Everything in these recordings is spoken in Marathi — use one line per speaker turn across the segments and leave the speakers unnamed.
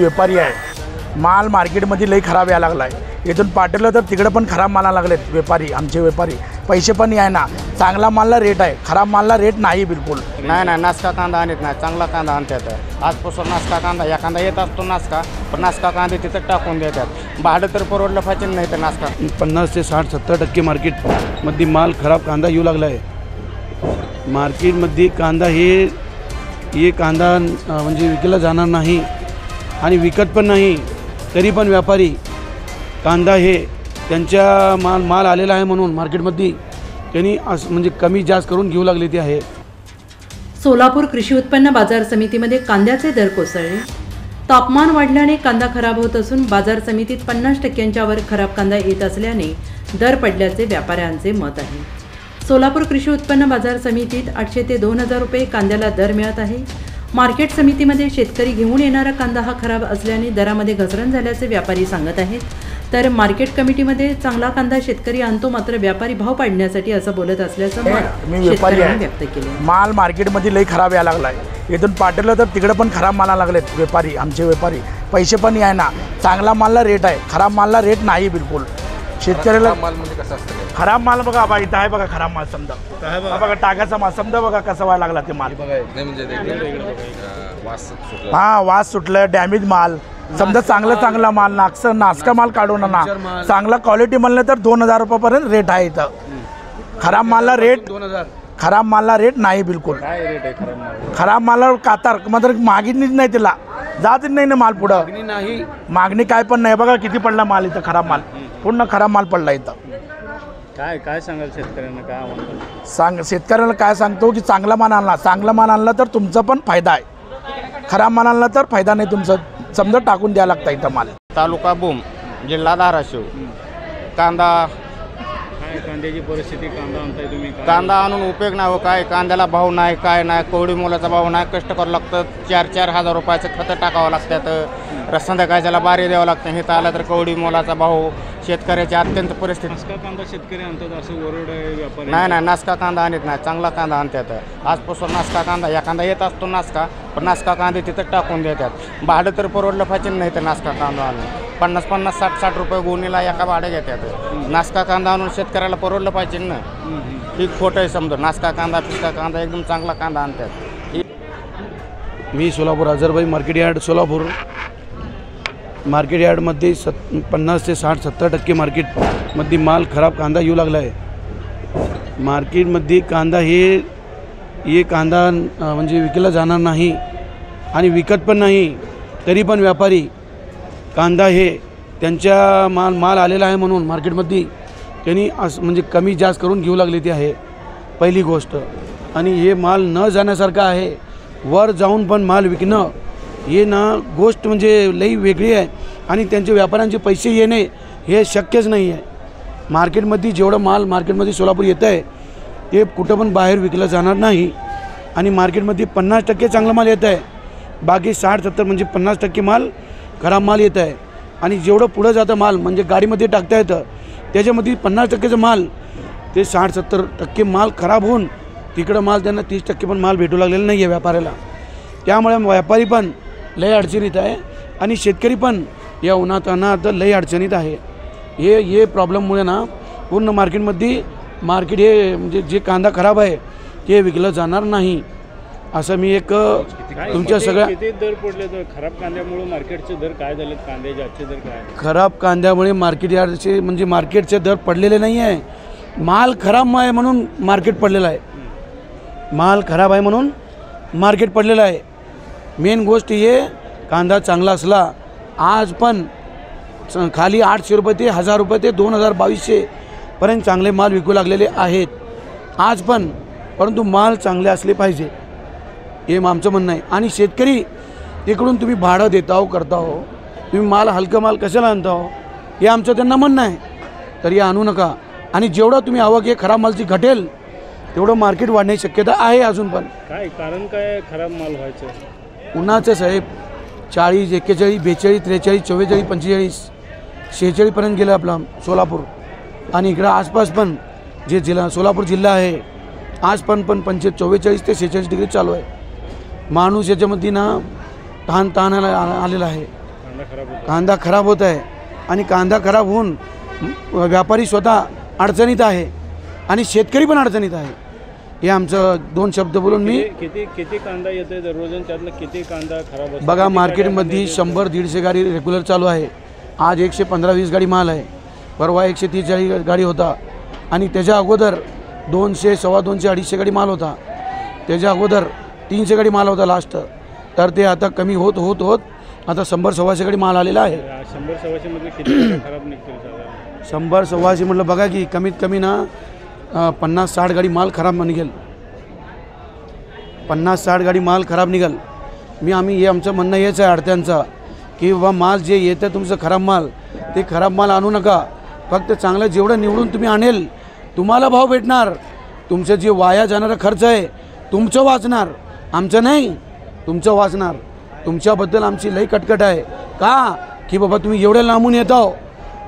व्यापारी आहे, माल मार्केटमध्ये लई खराब यायला लागला आहे। इथून पाठवलं तर तिकडे पण खराब माला लागलेत व्यापारी, आमचे व्यापारी पैसे पण आहे ना, चांगला मालला रेट आहे, खराब मालला रेट नाही बिलकुल
नाही। नासका कांदा आणत नाही, चांगला कांदा आणतात। आजपासून नासका कांदा या कांदा येत असतो नासका, पण नासका कांदे तिथं टाकून देतात। भाडं तर परवडलं पाहिजे नाही तर नासका
50 ते 60-70% मार्केटमध्ये माल खराब कांदा येऊ लागला आहे। मार्केटमध्ये कांदा हे कांदा म्हणजे विकला जाणार नाही आणि विकत पण नाही, तरी पण व्यापारी कांदा हे त्यांच्या माल आलेला आहे म्हणून मार्केटमध्ये त्यांनी म्हणजे कमी जास्त करून घेऊ लागले ते आहे।
सोलापूर कृषी उत्पन्न बाजार समितीमध्ये कांद्याचे दर कोसळले। तापमान वाढल्याने कांदा खराब होत असून बाजार समितीत 50%च्या वर खराब कांदा येत असल्याने दर पडल्याचे व्यापाऱ्यांचे मत आहे। सोलापूर कृषी उत्पन्न बाजार समितीत 800 ते 2000 रुपये कांद्याला दर मिळत आहे। मार्केट समितीमध्ये शेतकरी घेऊन येणारा कांदा हा खराब असल्याने दरामध्ये घसरण झाल्याचे व्यापारी सांगत आहेत, तर मार्केट कमिटीमध्ये चांगला कांदा शेतकरी आणतो, मात्र व्यापारी भाव पाडण्यासाठी असं बोलत असल्याचं मत शेतकऱ्यांनी व्यक्त केले।
माल मार्केटमध्ये लई खराब यायला लागला आहे, इथून पाठवलं तर तिकडे पण खराब माला लागलेत व्यापारी, आमचे व्यापारी पैसे पण आहे ना, चांगला मालला रेट आहे, खराब मालला रेट नाही बिलकुल। शेतकऱ्याला माल म्हणजे कसं असतं, खराब माल बघा बा इथं आहे बघा, खराब माल समजा बघा टाकाचा माल समजा बघा कसा व्हायला लागला ते माल, हां वास सुटलं, डॅमेज माल समजा, चांगला माल नासका माल काढून ना, चांगला क्वालिटी म्हणलं तर 2000 रुपयापर्यंत रेट आहे इथं। खराब मालला रेट
2000,
खराब मालला रेट नाही बिलकुल। खराब मालावर कातार मात्र मागणीच नाही, तिला जातच नाही ना माल पुढं,
नाही
मागणी काय पण नाही। बघा किती पडला माल इथं, खराब माल पूर्ण खराब माल पडला इथं।
काय सांगाल शेतकऱ्यांना, काय
म्हणतो शेतकऱ्याला काय सांगतो की चांगला माल आणला तर तुमचा पण फायदा आहे, खराब माल आणला तर फायदा नाही तुमचा, समजा टाकून द्यायला लागतं इथं माल।
तालुका भूम, जिल्हा धाराशिव। कांद्याची परिस्थिती, कांदा आणताय तुम्ही, कांदा आणून उपयोग नाही हो, काय कांद्याला भाव नाही, काय नाही, कवडी मोलाचा भाव नाही, कष्ट करावं लागतं, 4-4 हजार रुपयाचं खतं टाकावं लागतात, संध्याकाळच्याला बारी द्यावं लागतं, हे तर आलं तर कवडी मोलाचा भाव, शेतकऱ्याची अत्यंत परिस्थिती।
नासका कांदा शेतकरी आणतात असं ओरड व्यापारी
नाही, नासका कांदा आणत नाही, चांगला कांदा आणतात। आजपासून नासका कांदा या कांदा येत असतो नासका, पण नासका कांदे तिथं टाकून देतात। भाडं तर परवडलं पाहिजे नाही तर नासका कांदा आणून 50-50, 60-60 रुपये गोणीला एका भाडं घेतात। नासका कांदा आणून शेतकऱ्याला परवडलं पाहिजे ना, ही खोटं आहे समजा। नासका कांदा पिसका कांदा एकदम चांगला कांदा आणतात।
मी सोलापूर अझरबाई मार्केट यार्ड सोलापूर मार्केट यार्डमध्ये 50 ते 60-70% मार्केटमध्ये माल खराब कांदा येऊ लागला आहे। मार्केटमध्ये कांदा हे कांदा म्हणजे विकला जाणार नाही आणि विकत पण नाही, तरी पण व्यापारी कांदा हे त्यांच्या माल आलेला आहे म्हणून मार्केटमध्ये त्यांनी म्हणजे कमी जास्त करून घेऊ लागले ते आहे पहिली गोष्ट। आणि हे माल न जाण्यासारखं आहे, वर जाऊन पण माल विकणं हे ना गोष्ट म्हणजे लई वेगळी आहे, आणि त्यांचे व्यापाऱ्यांचे पैसे येणे हे शक्यच नाही आहे। मार्केटमध्ये जेवढं माल मार्केटमध्ये सोलापूर येतं आहे ते कुठं पण बाहेर विकलं जाणार नाही, आणि मार्केटमध्ये 50% चांगला माल येत आहे, बाकी 60-70 म्हणजे 50% माल खराब माल येत आहे। आणि जेवढं पुढं जातं माल म्हणजे गाडीमध्ये टाकता येतं त्याच्यामध्ये 50%चं माल ते 60-70% माल खराब होऊन तिकडं माल त्यांना 30% पण माल भेटू लागलेला नाही आहे व्यापाऱ्याला। त्यामुळे व्यापारी पण लई अडचणीत आहे आणि शेतकरी पण या उन्हातान्हात लई अडचणीत आहे। हे प्रॉब्लेममुळे ना पूर्ण मार्केट हे म्हणजे जे कांदा खराब आहे ते विकलं जाणार नाही, असं मी एक तुमच्या सगळ्या
दर पडले तर खराब कांद्यामुळे मार्केटचे दर काय झाले, कांद्याचे आजचे दर काय?
खराब कांद्यामुळे मार्केट यार्डचे म्हणजे मार्केटचे दर पडलेले नाही आहे, माल खराब आहे म्हणून मार्केट पडलेला आहे, माल खराब आहे म्हणून मार्केट पडलेलं आहे। मेन गोष्ट हे कांदा चांगला असला आज पण खाली 800 रुपये ते 1000 रुपये ते 2000-2200 पर्यंत चांगले माल विकू लागलेले आहेत आज पण, परंतु माल चांगले असले पाहिजे हे आमचं म्हणणं आहे। आणि शेतकरी तिकडून तुम्ही भाडं देता हो करता हो, तुम्ही माल हलकं माल कशाला आणता हो हे आमचं त्यांना म्हणणं आहे, तर हे आणू नका। आणि जेवढं तुम्ही आवक हे खराब मालची घटेल तेवढं मार्केट वाढण्याची शक्यता आहे अजून पण।
काय कारण काय खराब माल व्हायचं?
उन्हाचं साहेब 40, 41, 42, 43, 44, 45, 46 पर्यंत गेलं आपला सोलापूर, आणि इकडं आसपास पण जे जिल्हा सोलापूर जिल्हा आहे आज पण 44 ते 46 डिग्री चालू आहे। माणूस याच्यामध्ये ना ताण आलेला आहे,
कांदा खराब होतो?
कांदा खराब होत आहे आणि कांदा खराब होऊन व्यापारी स्वतः अडचणीत आहे आणि शेतकरी पण अडचणीत आहे. हे आमचं 2 शब्द बोलून मी
किती कांदा येतोय दररोज आणि त्यातलं किती कांदा खराब होतो?
बघा, मार्केटमध्ये 100-150 गाडी रेग्युलर चालू आहे. आज 115-120 गाडी माल आहे. परवा 130 गाडी होता आणि त्याच्या अगोदर 200, 250, 250 गाडी माल होता. त्याच्या अगोदर 300 गाडी माल होता लास्ट. तर ते आता कमी होत होत होत आता 100-125 गाडी माल आलेला आहे.
100-125 मध्ये किती गाड्या खराब निघतील साधारण?
100-125 म्हटलं बघा की कमीत कमी ना 50-60 गाडी माल खराब निघेल. 50-60 गाडी माल खराब निघेल. आम्ही हे आमचं म्हणणं हेच आहे आडत्यांचं की बाबा माल जे येतं तुमचं खराब माल, ते खराब माल आणू नका. फक्त चांगलं जेवढं निवडून तुम्ही आणेल तुम्हाला भाव भेटणार. तुमचं जे वाया जाणारा खर्च आहे तुमचं वाचणार, आमचं नाही, तुमचं वाचणार. तुमच्याबद्दल आमची लई कटकट आहे का की बाबा तुम्ही एवढ्या लांबून येत आहो,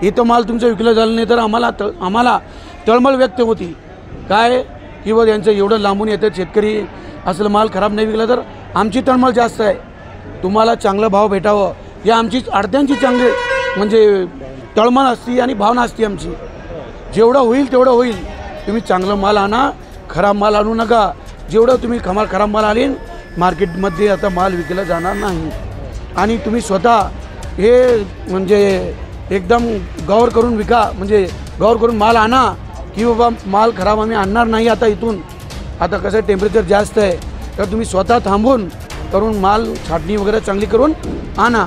इथं माल तुमचं विकलं झालं नाही तर आम्हाला तळमळ व्यक्त होती काय की बाबा यांचं एवढं लांबून येतं शेतकरी, असलं माल खराब नाही विकला तर आमची तळमळ जास्त आहे. तुम्हाला चांगलं भाव भेटावं ही आमची आडत्यांची चांगली म्हणजे तळमळ असती आणि भावना असते आमची. जेवढं होईल तेवढं होईल. तुम्ही चांगलं माल आणा, खराब माल आणू नका. जेवढं तुम्ही खराब माल आणीन मार्केटमध्ये आता माल विकला जाणार नाही. आणि तुम्ही स्वतः हे म्हणजे एकदम गौर करून विका, म्हणजे गौर करून माल आणा की बाबा माल खराब आम्ही आणणार नाही. आता इथून आता कसं टेम्परेचर जास्त आहे तर तुम्ही स्वतः थांबून करून माल छाटणी वगैरे चांगली करून आणा.